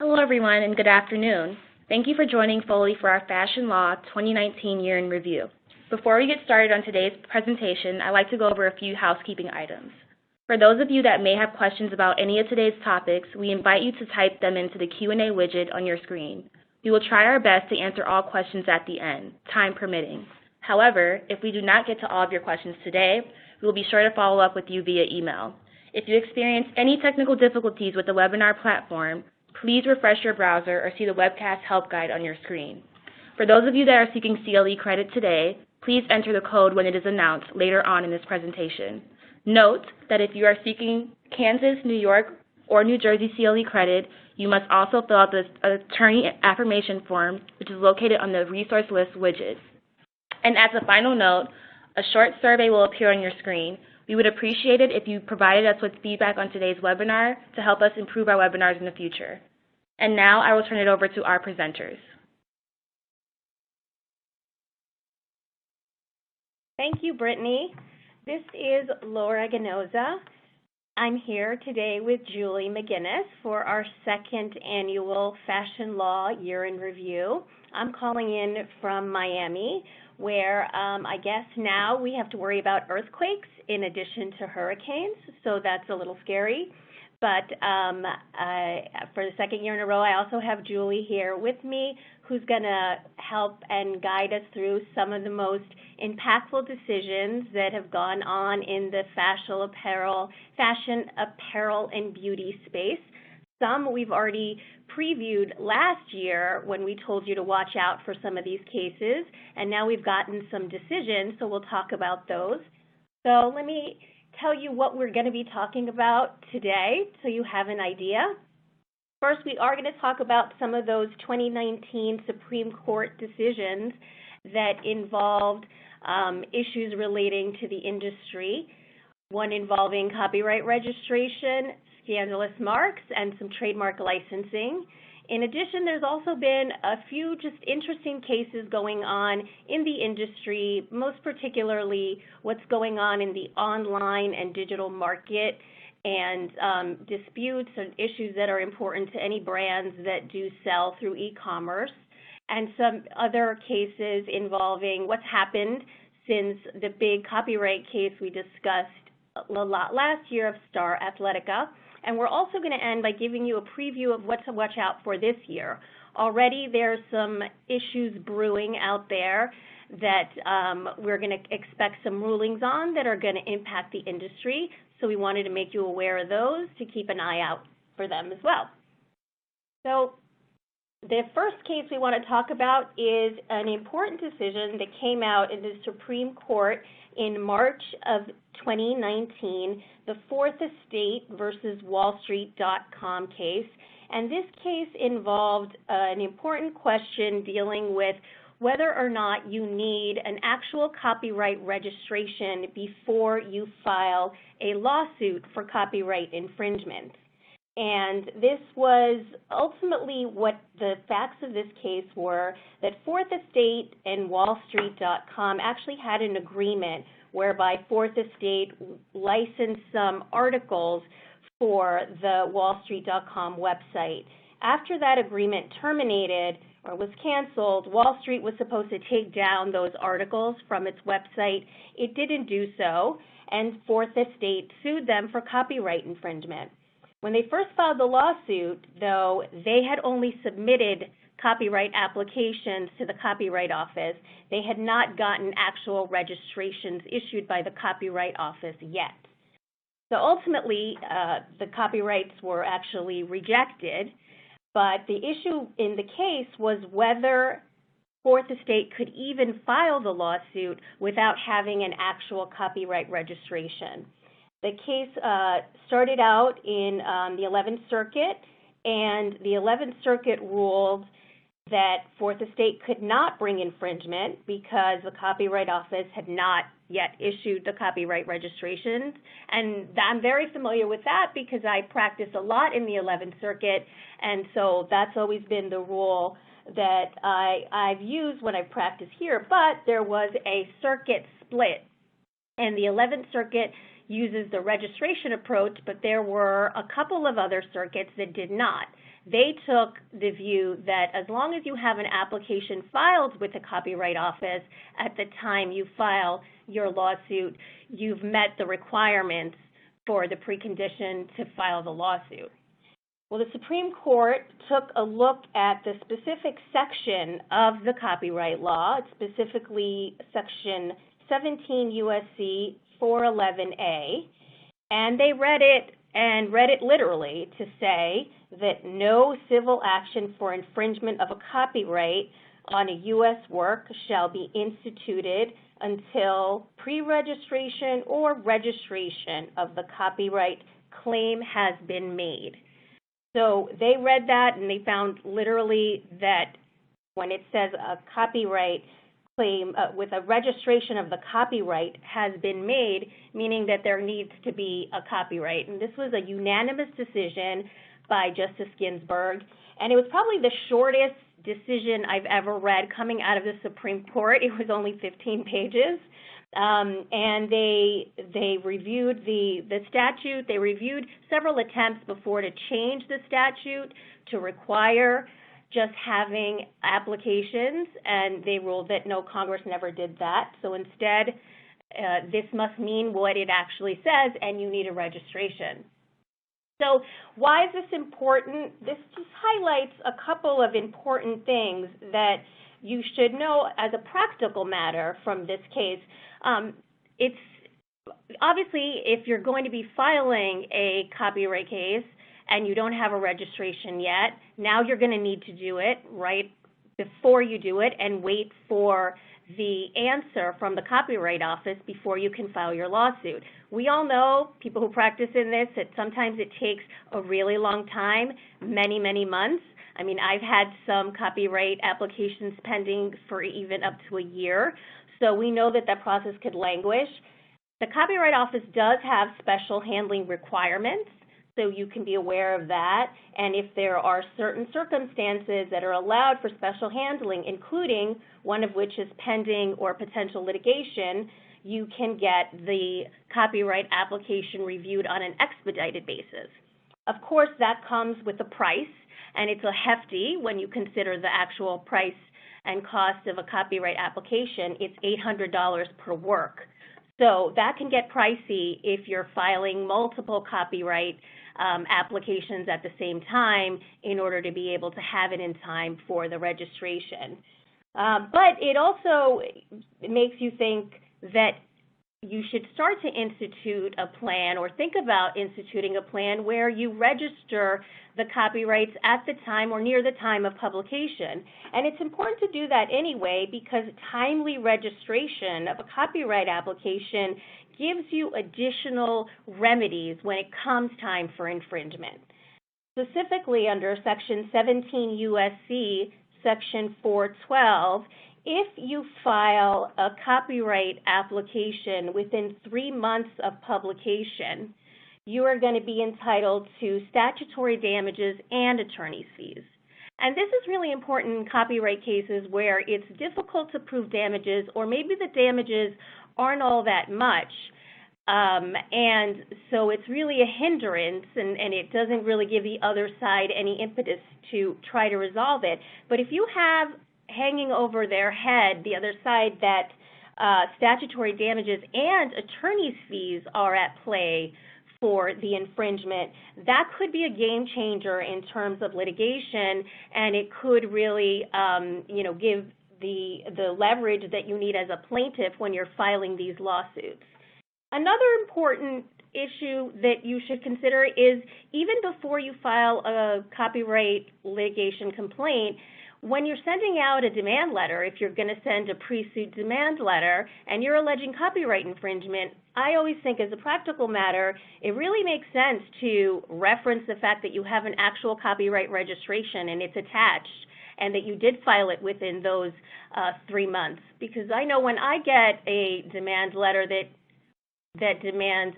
Hello everyone and good afternoon. Thank you for joining Foley for our Fashion Law 2019 Year in Review. Before we get started on today's presentation, I'd like to go over a few housekeeping items. For those of you that may have questions about any of today's topics, we invite you to type them into the Q&A widget on your screen. We will try our best to answer all questions at the end, time permitting. However, if we do not get to all of your questions today, we will be sure to follow up with you via email. If you experience any technical difficulties with the webinar platform, please refresh your browser or see the webcast help guide on your screen. For those of you that are seeking CLE credit today, please enter the code when it is announced later on in this presentation. Note that if you are seeking Kansas, New York, or New Jersey CLE credit, you must also fill out the attorney affirmation form, which is located on the resource list widget. And as a final note, a short survey will appear on your screen. We would appreciate it if you provided us with feedback on today's webinar to help us improve our webinars in the future. And now I will turn it over to our presenters. Thank you, Brittany. This is Laura Ganoza. I'm here today with Julie McGinnis for our second annual Fashion Law Year in Review. I'm calling in from Miami, where I guess now we have to worry about earthquakes in addition to hurricanes, so that's a little scary. But for the second year in a row, I also have Julie here with me, who's going to help and guide us through some of the most impactful decisions that have gone on in the fashion apparel, and beauty space. Some we've already previewed last year when we told you to watch out for some of these cases, and now we've gotten some decisions, so we'll talk about those. So let me tell you what we're going to be talking about today so you have an idea. First, we are going to talk about some of those 2019 Supreme Court decisions that involved issues relating to the industry, one involving copyright registration, scandalous marks, and some trademark licensing. In addition, there's also been a few just interesting cases going on in the industry, most particularly what's going on in the online and digital market, and disputes and issues that are important to any brands that do sell through e-commerce, and some other cases involving what's happened since the big copyright case we discussed a lot last year of Star Athletica. And we're also going to end by giving you a preview of what to watch out for this year. Already there's some issues brewing out there that we're going to expect some rulings on that are going to impact the industry. So we wanted to make you aware of those to keep an eye out for them as well. So the first case we want to talk about is an important decision that came out in the Supreme Court in March of 2019, the Fourth Estate versus WallStreet.com case. And this case involved an important question dealing with whether or not you need an actual copyright registration before you file a lawsuit for copyright infringement. And this was ultimately what the facts of this case were, that Fourth Estate and WallStreet.com actually had an agreement whereby Fourth Estate licensed some articles for the WallStreet.com website. After that agreement terminated or was canceled, Wall Street was supposed to take down those articles from its website. It didn't do so, and Fourth Estate sued them for copyright infringement. When they first filed the lawsuit, though, they had only submitted copyright applications to the Copyright Office. They had not gotten actual registrations issued by the Copyright Office yet. So ultimately, the copyrights were actually rejected, but the issue in the case was whether Fourth Estate could even file the lawsuit without having an actual copyright registration. The case started out in the 11th Circuit, and the 11th Circuit ruled that Fourth Estate could not bring infringement because the Copyright Office had not yet issued the copyright registrations. And I'm very familiar with that because I practice a lot in the 11th Circuit, and so that's always been the rule that I've used when I practice here. But there was a circuit split, and the 11th Circuit uses the registration approach, but there were a couple of other circuits that did not. they took the view that as long as you have an application filed with the Copyright Office at the time you file your lawsuit, you've met the requirements for the precondition to file the lawsuit. Well, the Supreme Court took a look at the specific section of the copyright law, specifically Section 17 U.S.C. 411A, and they read it literally to say that no civil action for infringement of a copyright on a U.S. work shall be instituted until pre-registration or registration of the copyright claim has been made. So they read that and they found literally that when it says a copyright claim with a registration of the copyright has been made, meaning that there needs to be a copyright. And this was a unanimous decision by Justice Ginsburg, and it was probably the shortest decision I've ever read coming out of the Supreme Court. It was only 15 pages. And they reviewed the statute. They reviewed several attempts before to change the statute to require just having applications, and they ruled that no, Congress never did that. So instead, this must mean what it actually says, and you need a registration. So why is this important? This just highlights a couple of important things that you should know as a practical matter from this case. It's obviously, if you're going to be filing a copyright case and you don't have a registration yet, now you're going to need to do it right before you do it and wait for the answer from the Copyright Office before you can file your lawsuit. We all know, people who practice in this, that sometimes it takes a really long time, many, many months. I mean, I've had some copyright applications pending for even up to a year, so we know that that process could languish. The Copyright Office does have special handling requirements, so you can be aware of that. And if there are certain circumstances that are allowed for special handling, including one of which is pending or potential litigation, you can get the copyright application reviewed on an expedited basis. Of course, that comes with a price, and it's a hefty when you consider the actual price and cost of a copyright application. It's $800 per work. So that can get pricey if you're filing multiple copyright applications at the same time in order to be able to have it in time for the registration. But it also makes you think that you should start to institute a plan or think about instituting a plan where you register the copyrights at the time or near the time of publication. And it's important to do that anyway because timely registration of a copyright application gives you additional remedies when it comes time for infringement. Specifically under Section 17 U.S.C. Section 412, if you file a copyright application within 3 months of publication, you are going to be entitled to statutory damages and attorney's fees. And this is really important in copyright cases where it's difficult to prove damages, or maybe the damages aren't all that much. And so it's really a hindrance, and it doesn't really give the other side any impetus to try to resolve it. But if you have hanging over their head, the other side, that statutory damages and attorney's fees are at play for the infringement, that could be a game changer in terms of litigation, and it could really, give the leverage that you need as a plaintiff when you're filing these lawsuits. Another important issue that you should consider is even before you file a copyright litigation complaint, when you're sending out a demand letter, if you're going to send a pre-suit demand letter and you're alleging copyright infringement, I always think as a practical matter, it really makes sense to reference the fact that you have an actual copyright registration and it's attached and that you did file it within those 3 months. Because I know when I get a demand letter that demands,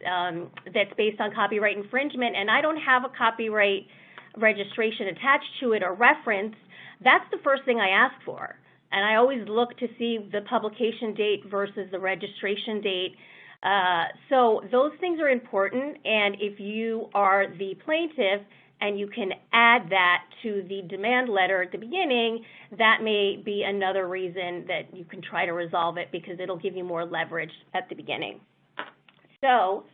that's based on copyright infringement and I don't have a copyright registration attached to it or reference, that's the first thing I ask for. And I always look to see the publication date versus the registration date. So those things are important. And if you are the plaintiff, and you can add that to the demand letter at the beginning, that may be another reason that you can try to resolve it because it'll give you more leverage at the beginning. So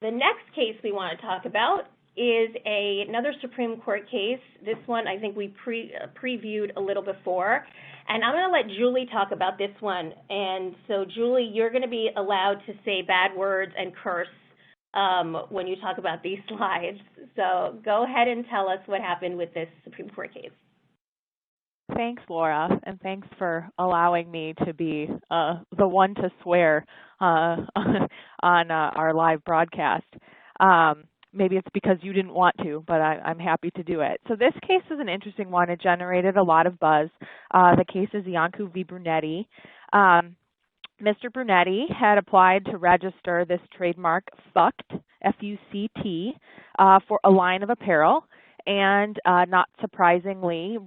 the next case we want to talk about is another Supreme Court case. This one I think we previewed a little before. And I'm going to let Julie talk about this one. And so, Julie, you're going to be allowed to say bad words and curse when you talk about these slides. So go ahead and tell us what happened with this Supreme Court case. Thanks, Laura, and thanks for allowing me to be the one to swear on our live broadcast. Maybe it's because you didn't want to, but I'm happy to do it. So this case is an interesting one. It generated a lot of buzz. The case is Iancu v. Brunetti. Mr. Brunetti had applied to register this trademark FUCT, F-U-C-T, for a line of apparel, and not surprisingly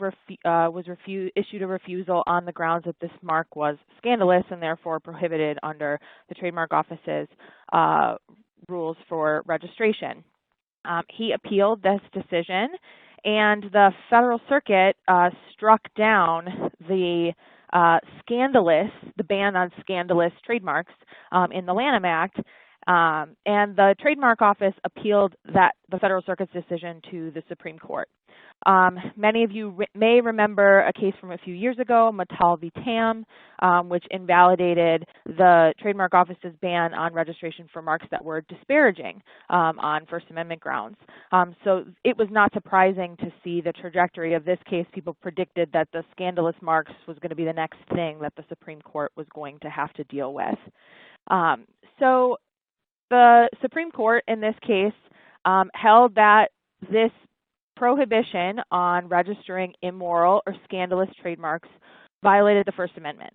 issued a refusal on the grounds that this mark was scandalous and therefore prohibited under the Trademark Office's rules for registration. He appealed this decision, and the Federal Circuit struck down the ban on scandalous trademarks in the Lanham Act, and the Trademark Office appealed the Federal Circuit's decision to the Supreme Court. Many of you may remember a case from a few years ago, Mattel v. Tam, which invalidated the Trademark Office's ban on registration for marks that were disparaging on First Amendment grounds. So it was not surprising to see the trajectory of this case. People predicted that the scandalous marks was going to be the next thing that the Supreme Court was going to have to deal with. So the Supreme Court in this case held that this prohibition on registering immoral or scandalous trademarks violated the First Amendment.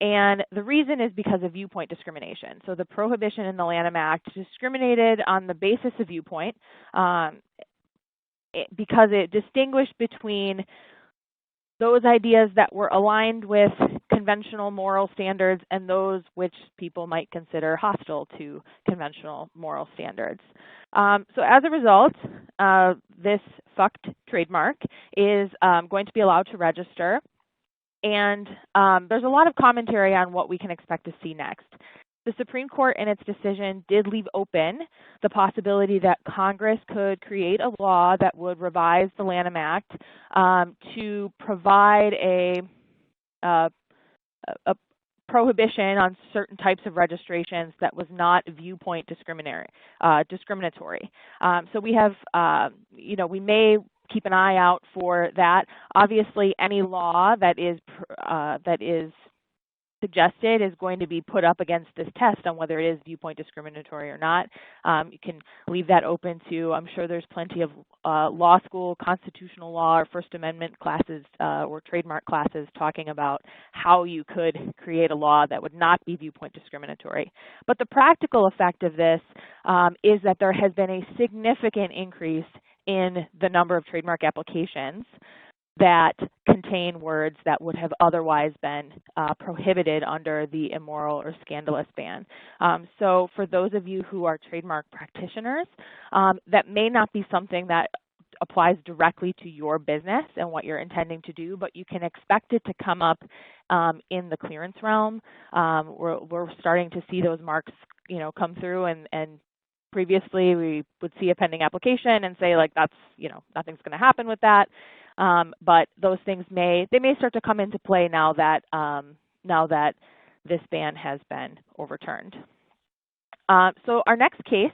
And the reason is because of viewpoint discrimination. So the prohibition in the Lanham Act discriminated on the basis of viewpoint because it distinguished between those ideas that were aligned with conventional moral standards and those which people might consider hostile to conventional moral standards. So as a result, this FUCT trademark is going to be allowed to register, and there's a lot of commentary on what we can expect to see next. The Supreme Court in its decision did leave open the possibility that Congress could create a law that would revise the Lanham Act to provide a prohibition on certain types of registrations that was not viewpoint discriminatory. So we have, we may keep an eye out for that. Obviously, any law that is suggested is going to be put up against this test on whether it is viewpoint discriminatory or not. You can leave that open to, I'm sure there's plenty of law school, constitutional law, or First Amendment classes or trademark classes talking about how you could create a law that would not be viewpoint discriminatory. But the practical effect of this is that there has been a significant increase in the number of trademark applications that contain words that would have otherwise been prohibited under the immoral or scandalous ban. So for those of you who are trademark practitioners, that may not be something that applies directly to your business and what you're intending to do, but you can expect it to come up in the clearance realm. We're starting to see those marks, come through, and previously we would see a pending application and say, like, that's, nothing's going to happen with that. But those things may start to come into play now that this ban has been overturned. So our next case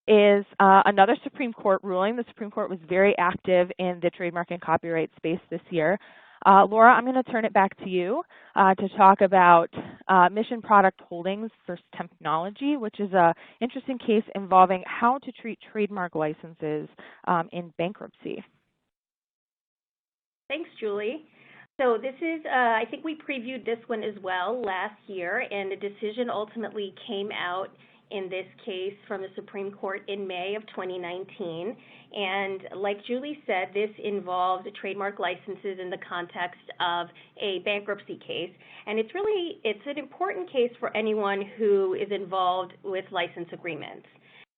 is another Supreme Court ruling. The Supreme Court was very active in the trademark and copyright space this year. Laura, I'm going to turn it back to you to talk about Mission Product Holdings versus Technology, which is an interesting case involving how to treat trademark licenses in bankruptcy. Thanks, Julie. So this is, I think we previewed this one as well last year, and the decision ultimately came out in this case from the Supreme Court in May of 2019. And like Julie said, this involved trademark licenses in the context of a bankruptcy case. And it's an important case for anyone who is involved with license agreements.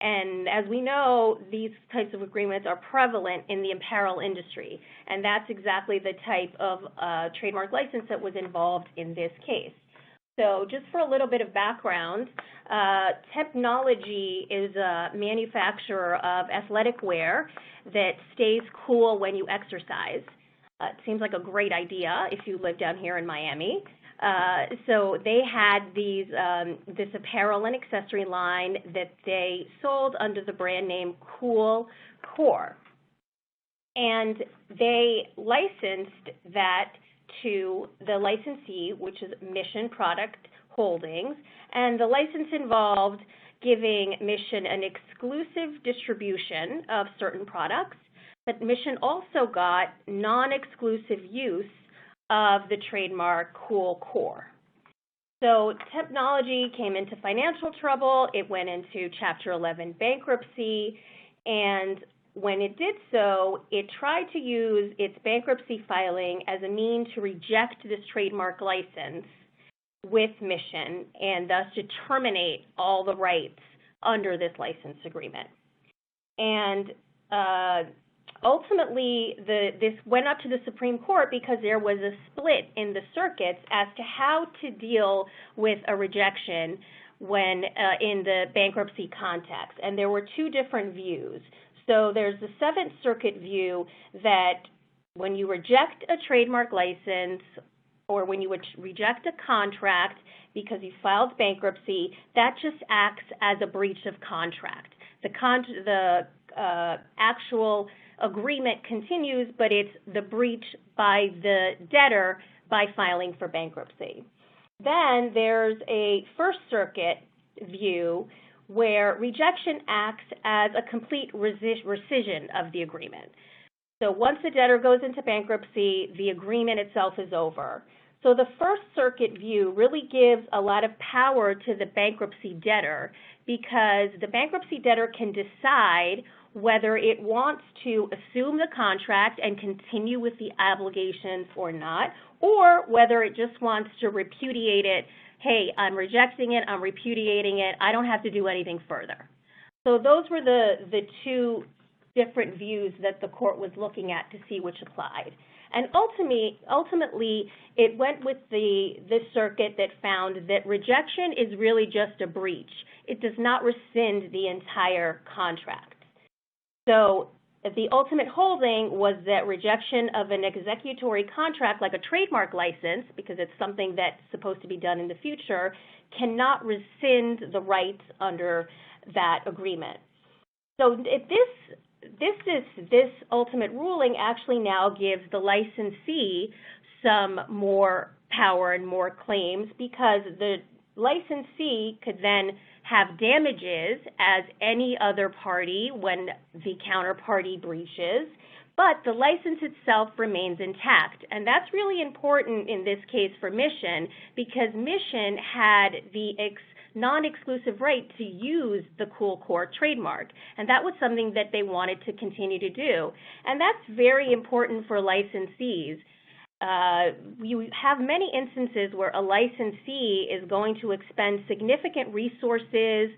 And as we know, these types of agreements are prevalent in the apparel industry, and that's exactly the type of trademark license that was involved in this case. So just for a little bit of background, Technology is a manufacturer of athletic wear that stays cool when you exercise. It seems like a great idea if you live down here in Miami. So they had this apparel and accessory line that they sold under the brand name Cool Core. And they licensed that to the licensee, which is Mission Product Holdings, and the license involved giving Mission an exclusive distribution of certain products, but Mission also got non-exclusive use of the trademark Cool Core. So Technology came into financial trouble. It went into Chapter 11 bankruptcy, and when it did so, it tried to use its bankruptcy filing as a means to reject this trademark license with Mission and thus to terminate all the rights under this license agreement. And ultimately, this went up to the Supreme Court because there was a split in the circuits as to how to deal with a rejection when in the bankruptcy context. And there were two different views. So there's the Seventh Circuit view that when you reject a trademark license or when you reject a contract because you filed bankruptcy, that just acts as a breach of contract. The actual agreement continues, but it's the breach by the debtor by filing for bankruptcy. Then there's a First Circuit view where rejection acts as a complete rescission of the agreement. So once the debtor goes into bankruptcy, the agreement itself is over. So the First Circuit view really gives a lot of power to the bankruptcy debtor because the bankruptcy debtor can decide whether it wants to assume the contract and continue with the obligations or not, or whether it just wants to repudiate it. Hey, I'm rejecting it, I'm repudiating it, I don't have to do anything further. So those were the two different views that the court was looking at to see which applied. And ultimately it went with this circuit that found that rejection is really just a breach. It does not rescind the entire contract. So the ultimate holding was that rejection of an executory contract like a trademark license, because it's something that's supposed to be done in the future, cannot rescind the rights under that agreement. So this ultimate ruling actually now gives the licensee some more power and more claims because the licensee could then have damages as any other party when the counterparty breaches, but the license itself remains intact. And that's really important in this case for Mission because Mission had the non-exclusive right to use the Cool Core trademark, and that was something that they wanted to continue to do. And that's very important for licensees. You have many instances where a licensee is going to expend significant resources,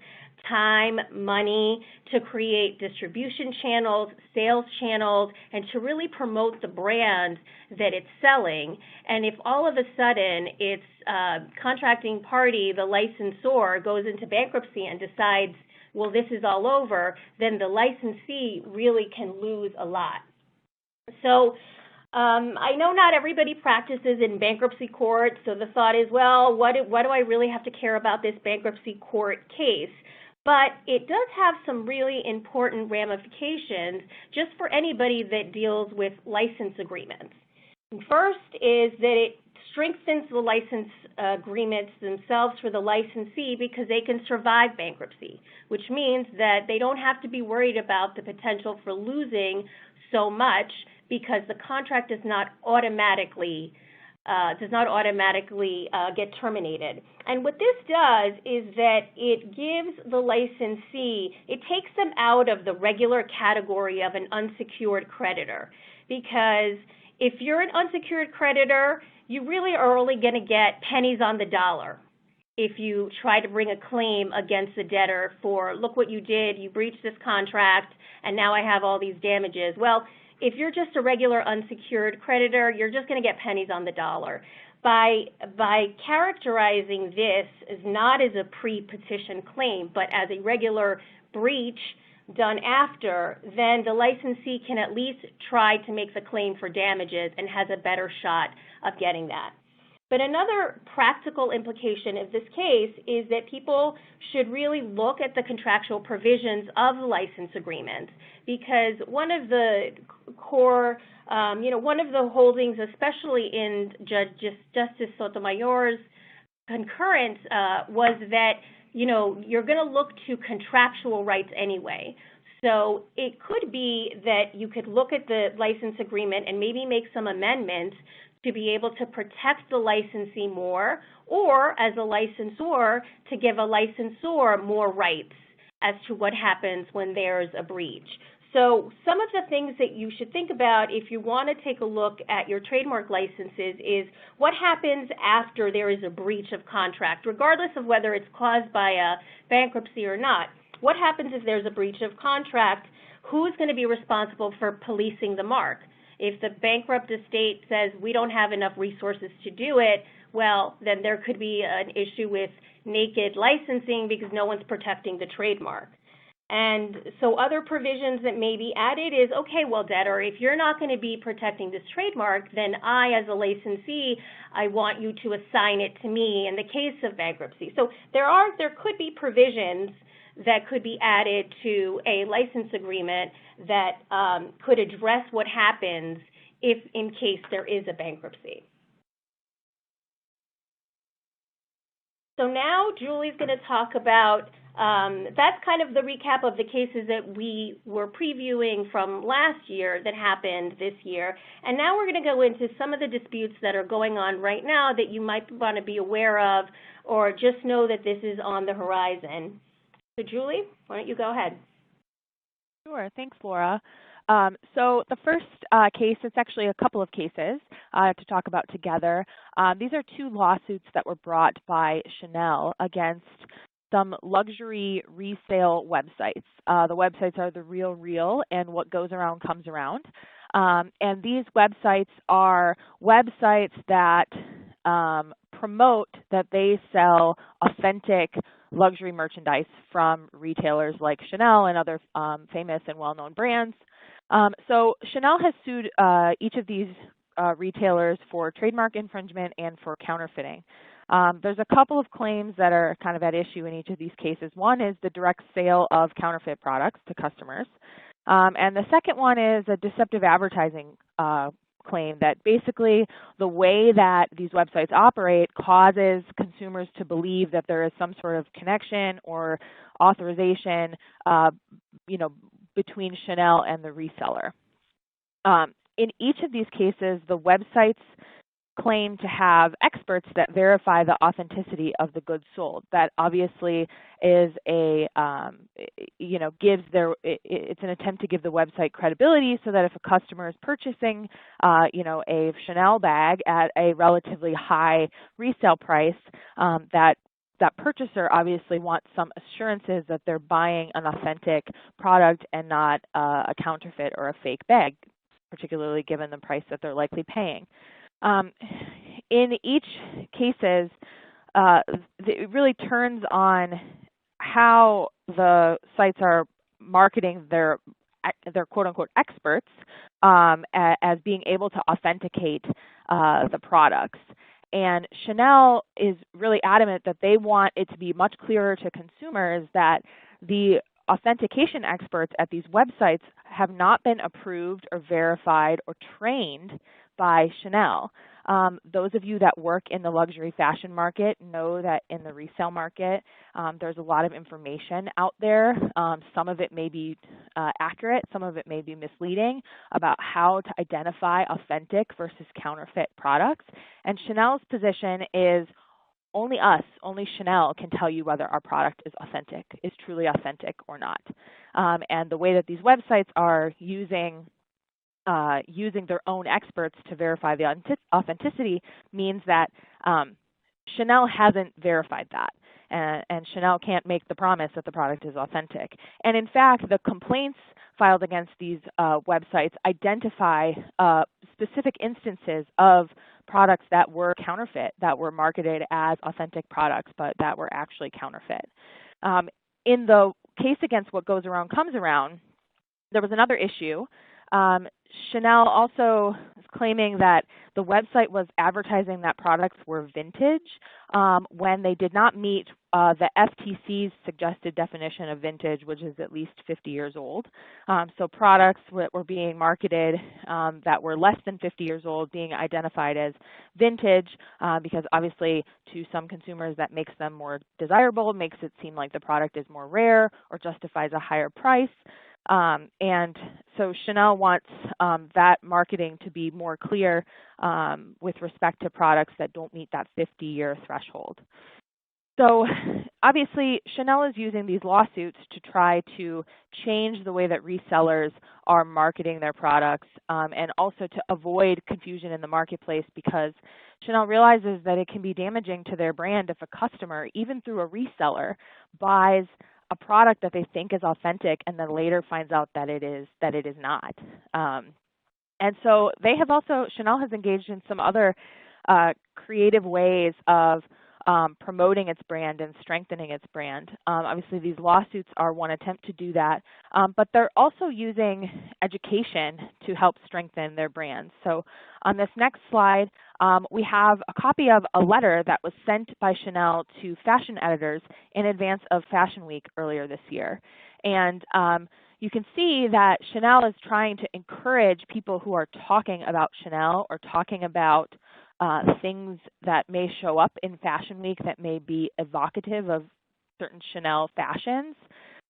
time, money to create distribution channels, sales channels, and to really promote the brand that it's selling. And if all of a sudden its contracting party, the licensor, goes into bankruptcy and decides, well, this is all over, then the licensee really can lose a lot. So I know not everybody practices in bankruptcy court, so the thought is, well, what do I really have to care about this bankruptcy court case? But it does have some really important ramifications just for anybody that deals with license agreements. First is that it strengthens the license agreements themselves for the licensee because they can survive bankruptcy, which means that they don't have to be worried about the potential for losing so much because the contract does not automatically get terminated. And what this does is that it gives the licensee, it takes them out of the regular category of an unsecured creditor. Because if you're an unsecured creditor, you really are only going to get pennies on the dollar. if you try to bring a claim against the debtor for, look what you did, you breached this contract, and now I have all these damages. Well, if you're just a regular unsecured creditor, you're just going to get pennies on the dollar. By characterizing this as not as a pre-petition claim, but as a regular breach done after, then the licensee can at least try to make the claim for damages and has a better shot of getting that. But another practical implication of this case is that people should really look at the contractual provisions of the license agreements, because one of the core, one of the holdings, especially in Justice Sotomayor's concurrence, was that, you're going to look to contractual rights anyway. So it could be that you could look at the license agreement and maybe make some amendments to be able to protect the licensee more, or as a licensor, to give a licensor more rights as to what happens when there's a breach. So some of the things that you should think about if you want to take a look at your trademark licenses is what happens after there is a breach of contract, regardless of whether it's caused by a bankruptcy or not. What happens if there's a breach of contract? Who's going to be responsible for policing the mark? If the bankrupt estate says we don't have enough resources to do it, well, then there could be an issue with naked licensing because no one's protecting the trademark. And so other provisions that may be added is, okay, well, debtor, if you're not going to be protecting this trademark, then I, as a licensee, I want you to assign it to me in the case of bankruptcy. So there could be provisions that could be added to a license agreement that could address what happens if in case there is a bankruptcy. So now Julie's going to talk about, that's kind of the recap of the cases that we were previewing from last year that happened this year. And now we're going to go into some of the disputes that are going on right now that you might want to be aware of, or just know that this is on the horizon. So Julie, why don't you go ahead? Sure. Thanks, Laura. So the first case, it's actually a couple of cases to talk about together. These are two lawsuits that were brought by Chanel against some luxury resale websites. The websites are The Real Real and What Goes Around Comes Around. And these websites are websites that promote that they sell authentic luxury merchandise from retailers like Chanel and other famous and well-known brands. So Chanel has sued each of these retailers for trademark infringement and for counterfeiting. There's a couple of claims that are kind of at issue in each of these cases. One is the direct sale of counterfeit products to customers. And the second one is a deceptive advertising claim that basically the way that these websites operate causes consumers to believe that there is some sort of connection or authorization, between Chanel and the reseller. In each of these cases, the websites claim to have experts that verify the authenticity of the goods sold. That obviously is it's an attempt to give the website credibility so that if a customer is purchasing, a Chanel bag at a relatively high resale price, that purchaser obviously wants some assurances that they're buying an authentic product and not a counterfeit or a fake bag, particularly given the price that they're likely paying. In each cases, it really turns on how the sites are marketing their quote-unquote experts as being able to authenticate the products. And Chanel is really adamant that they want it to be much clearer to consumers that the authentication experts at these websites have not been approved or verified or trained by Chanel. Those of you that work in the luxury fashion market know that in the resale market, there's a lot of information out there. Some of it may be accurate, some of it may be misleading about how to identify authentic versus counterfeit products. And Chanel's position is only Chanel can tell you whether our product is authentic, is truly authentic or not. And the way that these websites are using their own experts to verify the authenticity means that Chanel hasn't verified that, and Chanel can't make the promise that the product is authentic. And in fact, the complaints filed against these websites identify specific instances of products that were counterfeit, that were marketed as authentic products, but that were actually counterfeit. In the case against What Goes Around Comes Around, there was another issue. Chanel also is claiming that the website was advertising that products were vintage when they did not meet the FTC's suggested definition of vintage, which is at least 50 years old. So products that were being marketed that were less than 50 years old being identified as vintage because obviously to some consumers that makes them more desirable, makes it seem like the product is more rare or justifies a higher price. And so Chanel wants that marketing to be more clear with respect to products that don't meet that 50-year threshold. So obviously Chanel is using these lawsuits to try to change the way that resellers are marketing their products and also to avoid confusion in the marketplace, because Chanel realizes that it can be damaging to their brand if a customer, even through a reseller, buys a product that they think is authentic and then later finds out that it is not. And so Chanel has engaged in some other creative ways of promoting its brand and strengthening its brand. Obviously, these lawsuits are one attempt to do that, but they're also using education to help strengthen their brand. So on this next slide, we have a copy of a letter that was sent by Chanel to fashion editors in advance of Fashion Week earlier this year. And you can see that Chanel is trying to encourage people who are talking about Chanel or talking about things that may show up in Fashion Week that may be evocative of certain Chanel fashions,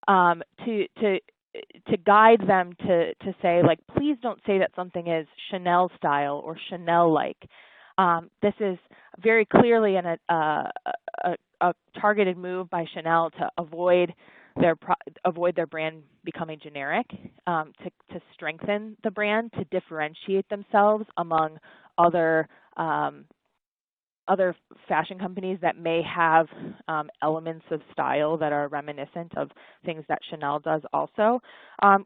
to guide them to say, like, please don't say that something is Chanel style or Chanel-like. This is very clearly a targeted move by Chanel to avoid their brand becoming generic, to strengthen the brand, to differentiate themselves among other fashion companies that may have elements of style that are reminiscent of things that Chanel does also.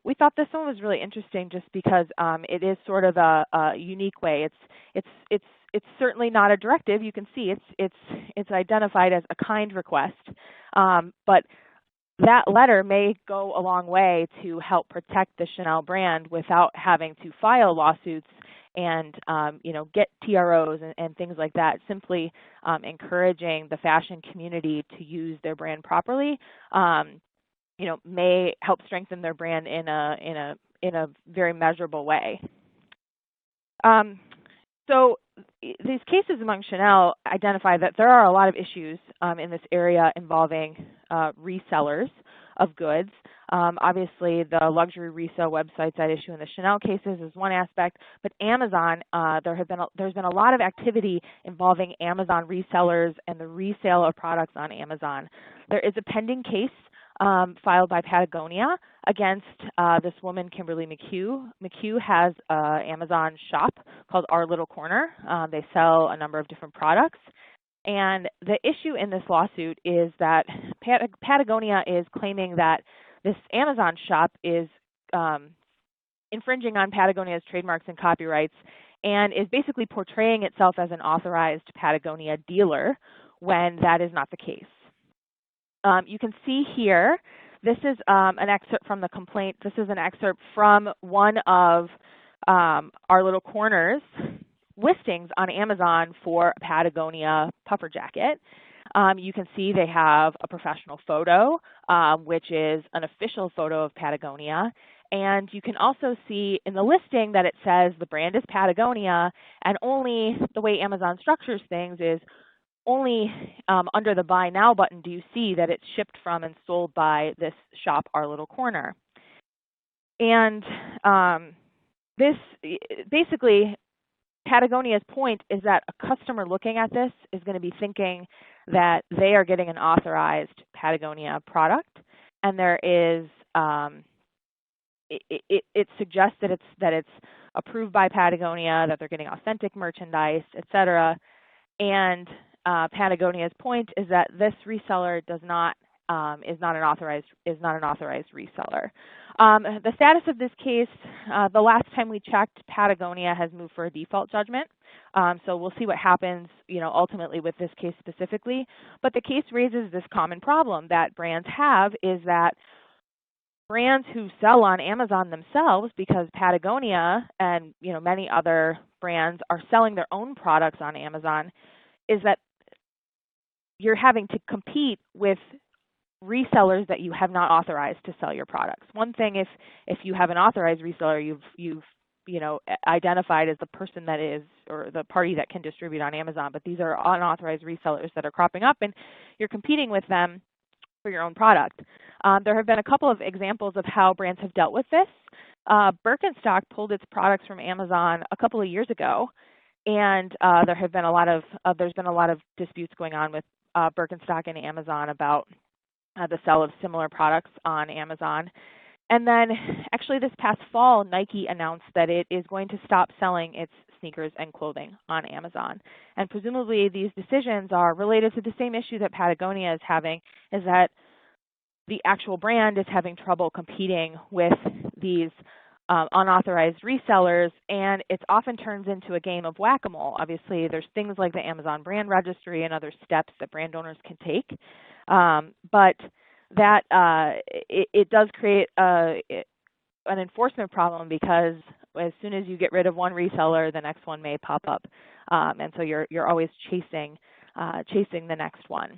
We thought this one was really interesting just because it is sort of a unique way. It's certainly not a directive. You can see it's identified as a kind request, but that letter may go a long way to help protect the Chanel brand without having to file lawsuits and get TROs and things like that. Simply encouraging the fashion community to use their brand properly, may help strengthen their brand in a very measurable way. So these cases among Chanel identify that there are a lot of issues in this area involving resellers of goods. Obviously, the luxury resale websites at issue in the Chanel cases is one aspect, but Amazon, there's been a lot of activity involving Amazon resellers and the resale of products on Amazon. There is a pending case filed by Patagonia against this woman, Kimberly McHugh. McHugh has an Amazon shop called Our Little Corner. They sell a number of different products. And the issue in this lawsuit is that Patagonia is claiming that this Amazon shop is infringing on Patagonia's trademarks and copyrights and is basically portraying itself as an authorized Patagonia dealer when that is not the case. You can see here, this is an excerpt from the complaint. This is an excerpt from one of Our Little Corner's listings on Amazon for a Patagonia puffer jacket. You can see they have a professional photo, which is an official photo of Patagonia. And you can also see in the listing that it says the brand is Patagonia, and only the way Amazon structures things is only under the Buy Now button do you see that it's shipped from and sold by this shop, Our Little Corner. And this basically, Patagonia's point is that a customer looking at this is going to be thinking that they are getting an authorized Patagonia product, and there is it suggests that it's approved by Patagonia, that they're getting authentic merchandise, etc. And Patagonia's point is that this reseller is not an authorized reseller. The status of this case, the last time we checked, Patagonia has moved for a default judgment. So we'll see what happens, ultimately with this case specifically. But the case raises this common problem that brands have, is that brands who sell on Amazon themselves, because Patagonia and many other brands are selling their own products on Amazon, is that you're having to compete with resellers that you have not authorized to sell your products. One thing if you have an authorized reseller, you've identified as the person that is, or the party that can distribute on Amazon, but these are unauthorized resellers that are cropping up, and you're competing with them for your own product. There have been a couple of examples of how brands have dealt with this. Birkenstock pulled its products from Amazon a couple of years ago, and there's been a lot of disputes going on with Birkenstock and Amazon about the sale of similar products on Amazon. And then actually this past fall, Nike announced that it is going to stop selling its sneakers and clothing on Amazon. And presumably these decisions are related to the same issue that Patagonia is having, is that the actual brand is having trouble competing with these unauthorized resellers, and it often turns into a game of whack-a-mole. Obviously, there's things like the Amazon brand registry and other steps that brand owners can take, but that it does create an enforcement problem, because as soon as you get rid of one reseller, the next one may pop up, and so you're always chasing the next one.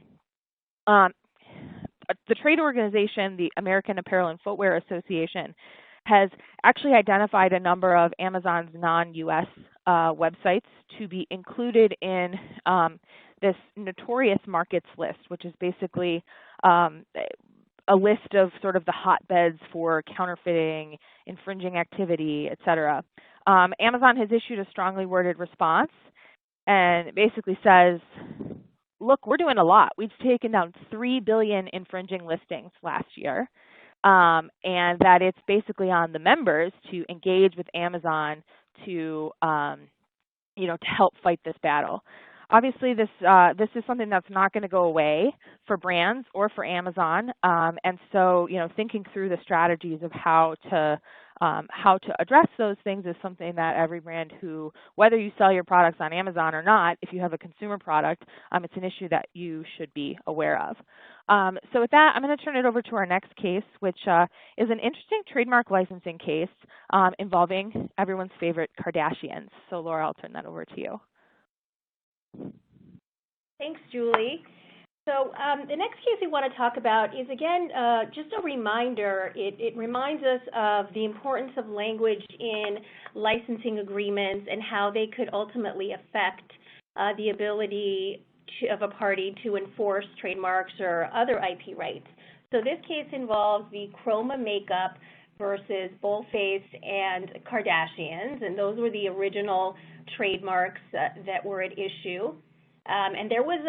The trade organization, the American Apparel and Footwear Association, has actually identified a number of Amazon's non-US websites to be included in this notorious markets list, which is basically a list of sort of the hotbeds for counterfeiting, infringing activity, et cetera. Amazon has issued a strongly worded response, and it basically says, look, we're doing a lot. We've taken down 3 billion infringing listings last year, and that it's basically on the members to engage with Amazon to help fight this battle. Obviously, this is something that's not going to go away for brands or for Amazon, and so thinking through the strategies of how to address those things is something that every brand who, whether you sell your products on Amazon or not, if you have a consumer product, it's an issue that you should be aware of. So with that, I'm going to turn it over to our next case, which is an interesting trademark licensing case involving everyone's favorite Kardashians. So Laura, I'll turn that over to you. Thanks, Julie. So the next case we want to talk about is, again, just a reminder. It reminds us of the importance of language in licensing agreements and how they could ultimately affect the ability of a party to enforce trademarks or other IP rights. So this case involves the Khroma makeup versus Boldface and Kardashians, and those were the original trademarks that were at issue. And there was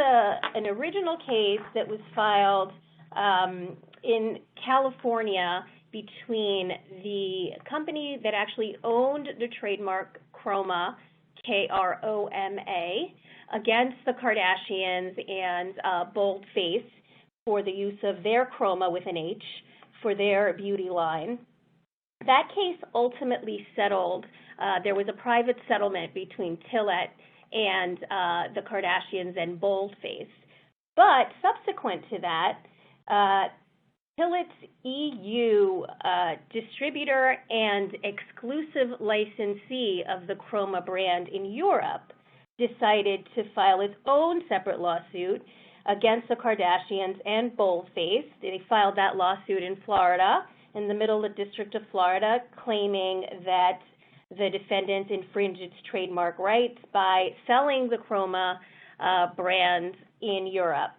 an original case that was filed in California between the company that actually owned the trademark Khroma, K-R-O-M-A, against the Kardashians and Boldface for the use of their Khroma with an H for their beauty line. That case ultimately settled. There was a private settlement between Tillet and the Kardashians and Boldface. But subsequent to that, Tillet's EU distributor and exclusive licensee of the Khroma brand in Europe decided to file its own separate lawsuit against the Kardashians and Boldface. They filed that lawsuit in Florida, in the Middle District of Florida, claiming that the defendant infringed its trademark rights by selling the Khroma brand in Europe.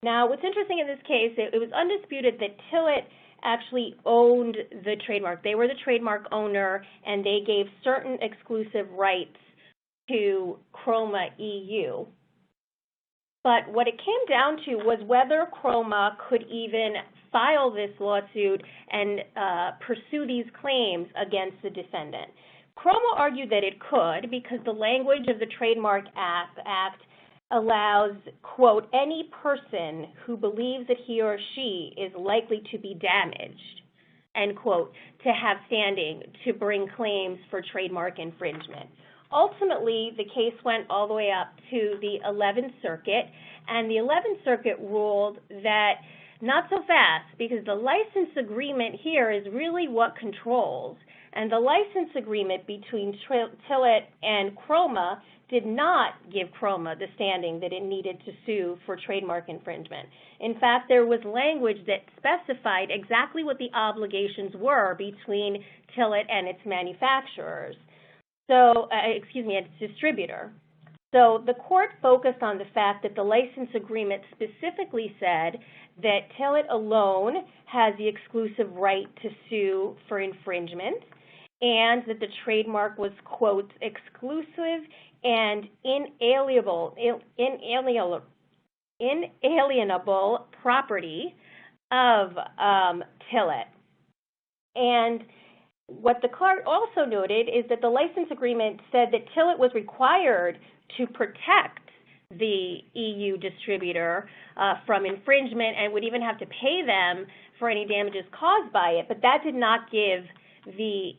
Now, what's interesting in this case, it was undisputed that Tillet actually owned the trademark. They were the trademark owner, and they gave certain exclusive rights to Khroma EU. But what it came down to was whether Khroma could even file this lawsuit and pursue these claims against the defendant. Khroma argued that it could because the language of the Trademark Act allows, quote, any person who believes that he or she is likely to be damaged, end quote, to have standing to bring claims for trademark infringement. Ultimately, the case went all the way up to the 11th Circuit, and the 11th Circuit ruled that not so fast, because the license agreement here is really what controls. And the license agreement between Tillett and Khroma did not give Khroma the standing that it needed to sue for trademark infringement. In fact, there was language that specified exactly what the obligations were between Tillett and its manufacturers. So, its distributor. So the court focused on the fact that the license agreement specifically said that Tillett alone has the exclusive right to sue for infringement, and that the trademark was, quote, exclusive and inalienable property of Tillett. And what the court also noted is that the license agreement said that Tillett was required to protect the EU distributor from infringement and would even have to pay them for any damages caused by it, but that did not give the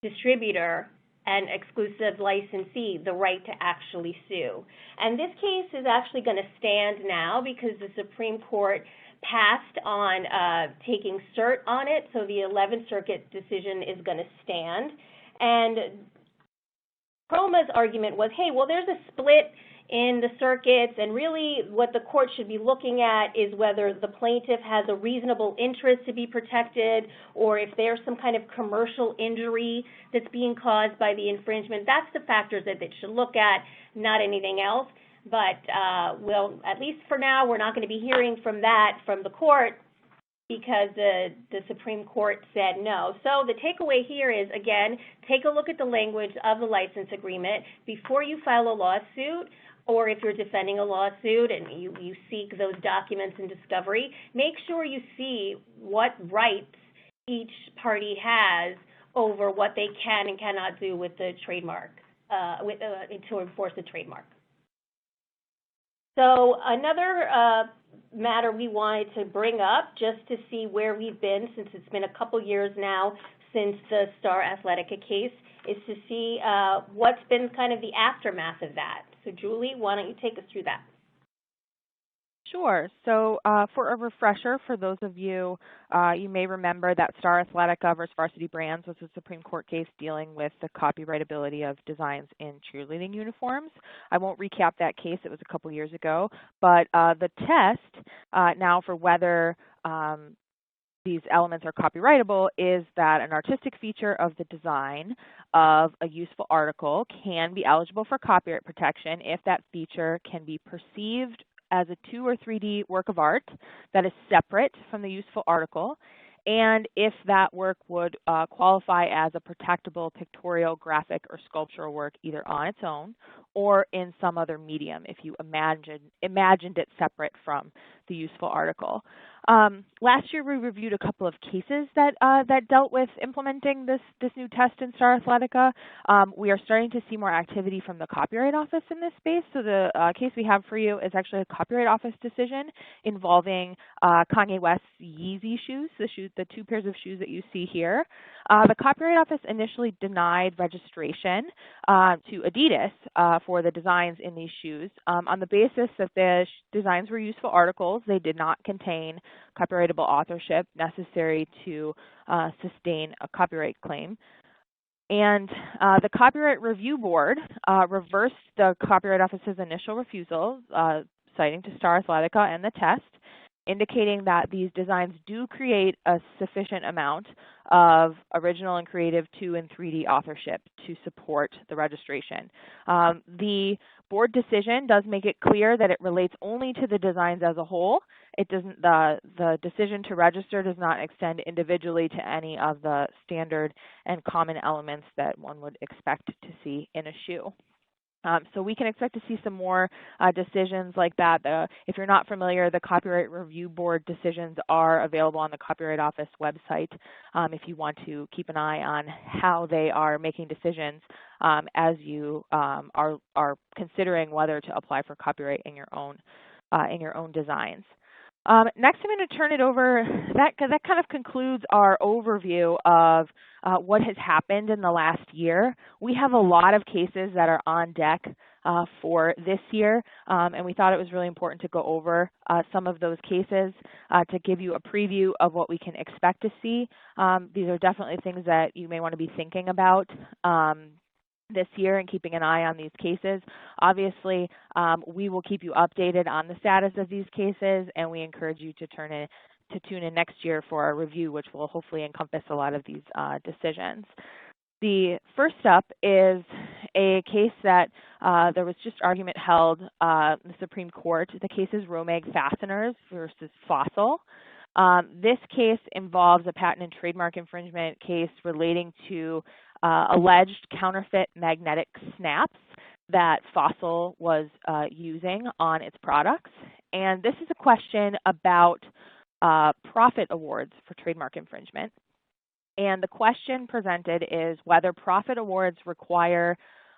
distributor and exclusive licensee the right to actually sue. And this case is actually going to stand now because the Supreme Court passed on taking cert on it, so the 11th Circuit decision is going to stand. And Khroma's argument was, hey, well, there's a split in the circuits, and really what the court should be looking at is whether the plaintiff has a reasonable interest to be protected, or if there's some kind of commercial injury that's being caused by the infringement. That's the factors that they should look at, not anything else. But, well, at least for now, we're not going to be hearing from that from the court because the Supreme Court said no. So the takeaway here is, again, take a look at the language of the license agreement before you file a lawsuit, or if you're defending a lawsuit and you seek those documents in discovery, make sure you see what rights each party has over what they can and cannot do with the trademark, to enforce the trademark. So another matter we wanted to bring up, just to see where we've been, since it's been a couple years now since the Star Athletica case, is to see what's been kind of the aftermath of that. So Julie, why don't you take us through that? Sure. So for a refresher, for those of you, you may remember that Star Athletica versus Varsity Brands was a Supreme Court case dealing with the copyrightability of designs in cheerleading uniforms. I won't recap that case. It was a couple years ago. But the test now for whether these elements are copyrightable is that an artistic feature of the design of a useful article can be eligible for copyright protection if that feature can be perceived as a 2 or 3D work of art that is separate from the useful article, and if that work would qualify as a protectable pictorial, graphic, or sculptural work either on its own or in some other medium if you imagined it separate from the useful article. Last year, we reviewed a couple of cases that dealt with implementing this new test in Star Athletica. We are starting to see more activity from the Copyright Office in this space. So the case we have for you is actually a Copyright Office decision involving Kanye West's Yeezy shoes, the 2 pairs of shoes that you see here. The Copyright Office initially denied registration to Adidas for the designs in these shoes on the basis that the designs were useful articles. They did not contain copyrightable authorship necessary to sustain a copyright claim. And the Copyright Review Board reversed the Copyright Office's initial refusal, citing to Star Athletica and the test, indicating that these designs do create a sufficient amount of original and creative 2 and 3D authorship to support the registration. The board decision does make it clear that it relates only to the designs as a whole. It doesn't. The decision to register does not extend individually to any of the standard and common elements that one would expect to see in a shoe. So we can expect to see some more decisions like that. If you're not familiar, the Copyright Review Board decisions are available on the Copyright Office website if you want to keep an eye on how they are making decisions as you are considering whether to apply for copyright in your own designs. Next, I'm going to turn it over. That kind of concludes our overview of what has happened in the last year. We have a lot of cases that are on deck for this year, and we thought it was really important to go over some of those cases to give you a preview of what we can expect to see. These are definitely things that you may want to be thinking about this year and keeping an eye on these cases. Obviously, we will keep you updated on the status of these cases, and we encourage you to tune in next year for our review, which will hopefully encompass a lot of these decisions. The first up is a case that there was just argument held in the Supreme Court. The case is Romag Fasteners versus Fossil. This case involves a patent and trademark infringement case relating to alleged counterfeit magnetic snaps that Fossil was using on its products. And this is a question about profit awards for trademark infringement. And the question presented is whether profit awards require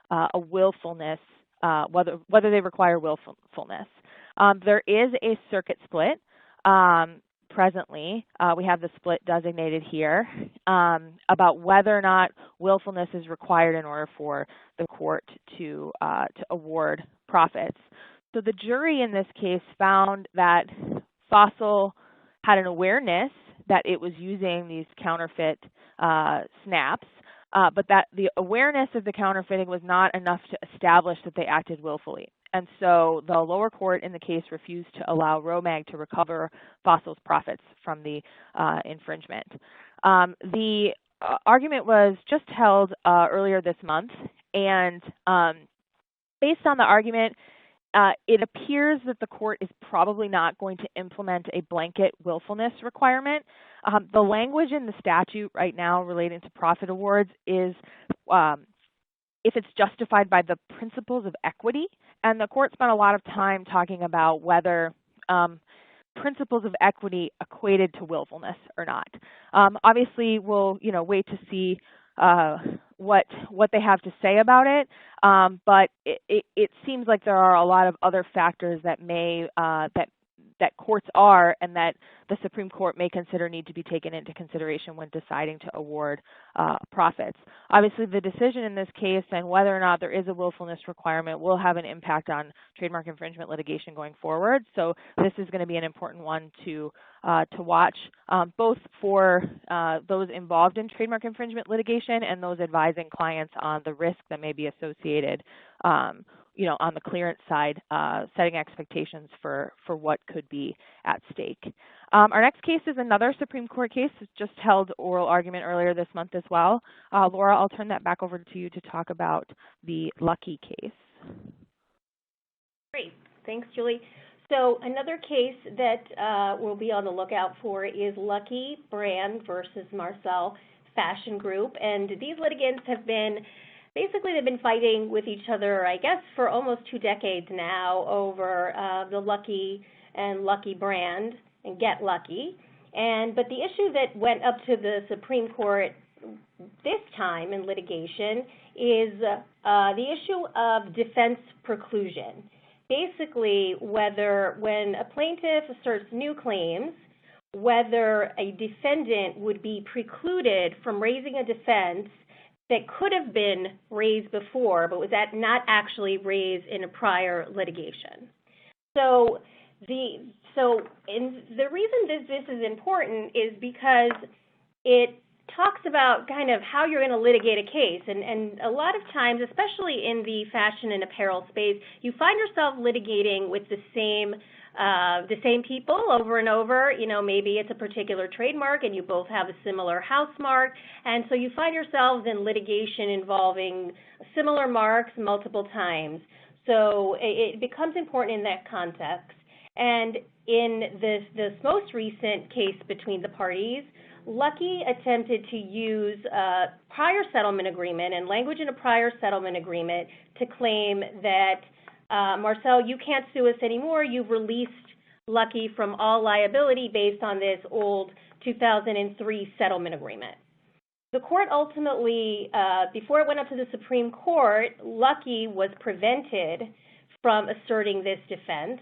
a willfulness, whether they require willfulness. There is a circuit split. Presently, we have the split designated here about whether or not willfulness is required in order for the court to award profits. So the jury in this case found that Fossil had an awareness that it was using these counterfeit snaps, but that the awareness of the counterfeiting was not enough to establish that they acted willfully. And so the lower court in the case refused to allow Romag to recover Fossil's profits from the infringement. The argument was just held earlier this month, and based on the argument, it appears that the court is probably not going to implement a blanket willfulness requirement. The language in the statute right now relating to profit awards is if it's justified by the principles of equity, and the court spent a lot of time talking about whether principles of equity equated to willfulness or not. Obviously, we'll wait to see what they have to say about it, but it seems like there are a lot of other factors that may that courts are and that the Supreme Court may consider need to be taken into consideration when deciding to award profits. Obviously, the decision in this case and whether or not there is a willfulness requirement will have an impact on trademark infringement litigation going forward. So this is going to be an important one to watch, both for those involved in trademark infringement litigation and those advising clients on the risk that may be associated on the clearance side, setting expectations for what could be at stake. Our next case is another Supreme Court case. It just held oral argument earlier this month as well. Laura, I'll turn that back over to you to talk about the Lucky case. Great. Thanks, Julie. So another case that we'll be on the lookout for is Lucky Brand versus Marcel Fashion Group. And these litigants have been they've been fighting with each other, I guess, for almost 2 decades now over the Lucky and Lucky brand and Get Lucky. But the issue that went up to the Supreme Court this time in litigation is the issue of defense preclusion. Basically, whether when a plaintiff asserts new claims, whether a defendant would be precluded from raising a defense that could have been raised before, but was not actually raised in a prior litigation. So the reason this is important is because it talks about kind of how you're going to litigate a case, and a lot of times, especially in the fashion and apparel space, you find yourself litigating with the same people over and over. Maybe it's a particular trademark and you both have a similar house mark, and so you find yourselves in litigation involving similar marks multiple times. So it becomes important in that context. And in this most recent case between the parties, Lucky attempted to use a prior settlement agreement and language in a prior settlement agreement to claim that, Marcel, you can't sue us anymore. You've released Lucky from all liability based on this old 2003 settlement agreement. The court ultimately, before it went up to the Supreme Court, Lucky was prevented from asserting this defense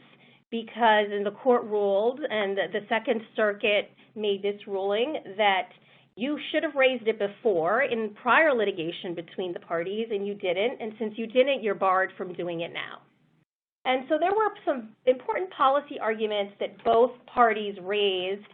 because the court ruled, and the Second Circuit made this ruling, that you should have raised it before in prior litigation between the parties, and you didn't, and since you didn't, you're barred from doing it now. And so there were some important policy arguments that both parties raised,